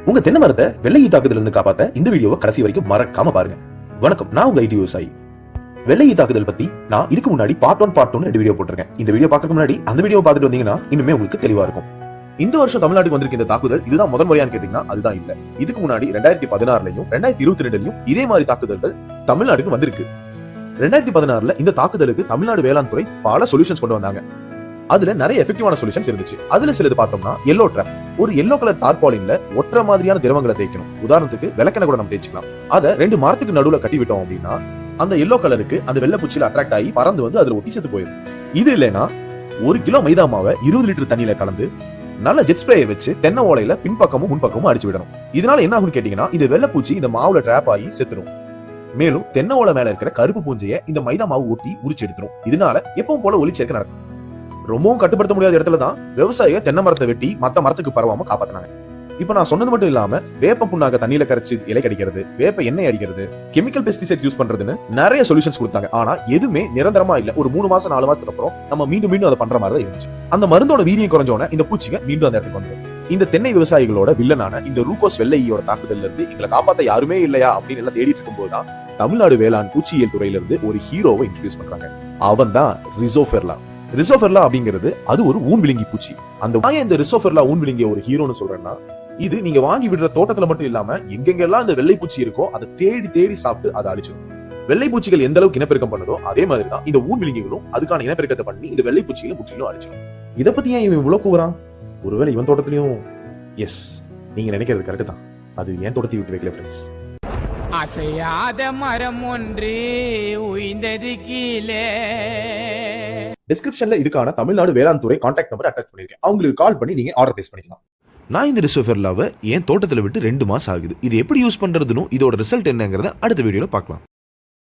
உங்க தென்னை மரத்தை வெள்ளை ஈ தாக்குதல் இருந்து காப்பாத்த இந்த வீடியோவை கடைசி வரைக்கும் மறக்காம பாருங்க. வணக்கம், நான் உங்க ஐடி விவசாயி. வெள்ளை ஈ தாக்குதல் பத்தி நான் இதுக்கு முன்னாடி பார்ட் 1 2 வீடியோ போட்டிருக்கேன். இந்த வீடியோ பார்க்கறதுக்கு முன்னாடி அந்த வீடியோ பார்த்துட்டு வந்தீங்கன்னா இன்னுமே உங்களுக்கு தெளிவா இருக்கும். இந்த வருஷம் தமிழ்நாட்டுக்கு வந்திருக்க இந்த தாக்குதல் இதுதான் முதல் முறையான்னு கேட்டீங்கன்னா அதுதான் இல்ல. இதுக்கு முன்னாடி 2016லயும் 2022லயும் இதே மாதிரி தாக்குதல்கள் தமிழ்நாட்டுக்கு வந்திருக்கு. 2016ல இந்த தாக்குதலுக்கு தமிழ்நாடு வேளாண் துறை பல சொல்யூஷன்ஸ் கொண்டு வந்தாங்க. அதுல நிறைய எஃபெக்டிவான சொல்யூஷன்ஸ் இருந்துச்சு. அதுல சிலது பார்த்தோம்னா எல்லோ ட்ராப். ஒரு எல்லோ கலர் டார்பாலின்ல ஒற்றை மாதிரியான திரவங்களை தேய்க்கணும். உதாரணத்துக்கு விளக்கெண்ண கூட நம்ம தேய்ச்சிக்கலாம். அதை 2 மரத்துக்கு நடுவுல கட்டி விட்டோம் அப்படின்னா அந்த எல்லோ கலருக்கு அந்த வெள்ளை பூச்சியில அட்ராக்ட் ஆகி பறந்து வந்து அதுல ஒட்டி செத்து போயிடும். இது இல்லைன்னா 1 கிலோ மைதா மாவை 20 லிட்டர் தண்ணியில கலந்து நல்ல ஜெட் ஸ்ப்ரேயை வச்சு தென்னை ஓலையில பின்பக்கமும் முன்பக்கமும் அடிச்சு விடணும். இதனால என்ன ஆகும்னு கேட்டீங்கன்னா இந்த வெள்ளை பூச்சி இந்த மாவுல டிராப் ஆகி செத்துரும். மேலும் தென்னை ஓலை மேல இருக்கிற கருப்பு பூஞ்சையை இந்த மைதா மாவு ஊட்டி உரிச்சு எடுத்துரும். இதனால எப்பவும் போல ஒளிச்சேர்க்கை நடக்கும். ரொம்பவும் கட்டுப்படுத்த முடியாத இடத்துல தான் விவசாயிகள் தென்னை மரத்தை வெட்டி மத்த மரத்துக்கு பரவாம காப்பாத்தினாங்க. இப்ப நான் சொன்னது மட்டும் இல்லாம வேப்ப புண்ணாக தண்ணியில கரைச்சு இலை கடிக்கிறது, வேப்ப எண்ணெய் அடிக்கிறது, கெமிக்கல் பெஸ்டிசைட்ஸ் யூஸ் பண்றதுன்னு நிறைய சொல்யூஷன்ஸ் கொடுத்தாங்க. ஆனா எதுவுமே நிரந்தரமா இல்ல. ஒரு 3 மாசம் 4 மாசத்துக்கு அப்புறம் நம்ம மீண்டும் அதை பண்ற மாதிரி தான் இருந்துச்சு. அந்த மருந்தோட வீரியம் குறைஞ்சோன இந்த பூச்சிங்க மீண்டும் அந்த இடத்துக்கு வந்துடும். இந்த தென்னை விவசாயிகளோட வில்லனான இந்த ரூகோஸ் வெள்ளையோட தாக்குதல்ல இருந்து எங்களை காப்பாத்த யாருமே இல்லையா அப்படின்னு எல்லாம் தேடிட்டு இருக்கும் போதுதான் தமிழ்நாடு வேளாண் பூச்சியியல் துறையில இருந்து ஒரு ஹீரோவை இன்ட்ரோடியூஸ் பண்றாங்க. அவன் தான் ரிசோஃபெர்லா. ரிசோஃபெர்லா அப்படிங்கிறது அது ஒரு ஊன் விழுங்கி பூச்சி. அந்த இந்த ரிசோஃபெர்லா ஊன் விழுங்கிய ஒரு ஹீரோன்னு சொல்றேன்னா இது நீங்க வாங்கி விடுற தோட்டத்துல மட்டும் இல்லாம எங்கெங்கெல்லாம் இந்த வெள்ளை பூச்சி இருக்கோ அதை தேடி சாப்பிட்டு அதை அழிச்சிடும். வெள்ளை பூச்சிகள் எந்த அளவுக்கு இனப்பெருக்கம் பண்ணுதோ அதே மாதிரிதான் இந்த ஊன் விழுங்கிகளும் அதுக்கான இனப்பெருக்கத்தை பண்ணி இந்த வெள்ளை பூச்சிகளை முற்றிலும் அழிச்சிடும். இதை பத்தி ஏன் இவன் இவ்வளவு கூறான்? ஒருவேளை இவன் தோட்டத்திலையும் எஸ் நீங்க நினைக்கிறது கரெக்ட் தான். அது ஏன் தோட்டத்தை விட்டு வைக்கல ஃப்ரெண்ட்ஸ். அசையாத மரம் ஒன்று உயிர்ந்தது கீழே. டிஸ்கிரிப்ஷன்ல இதுக்கான தமிழ்நாடு வேளாண் துறை கான்டாக்ட் நம்பர் அட்டாச் பண்ணிருக்கேன். அவங்களுக்கு கால் பண்ணி நீங்க ஆர்டர் பிளேஸ் பண்ணிக்கலாம். நான் இந்த ரிசோஃபெர்லாவை என் தோட்டத்தில் விட்டு 2 மாசம் ஆகுது. இது எப்படி யூஸ் பண்றதுன்னு இதோட ரிசல்ட் என்னங்கிறத அடுத்த வீடியோல பார்க்கலாம்.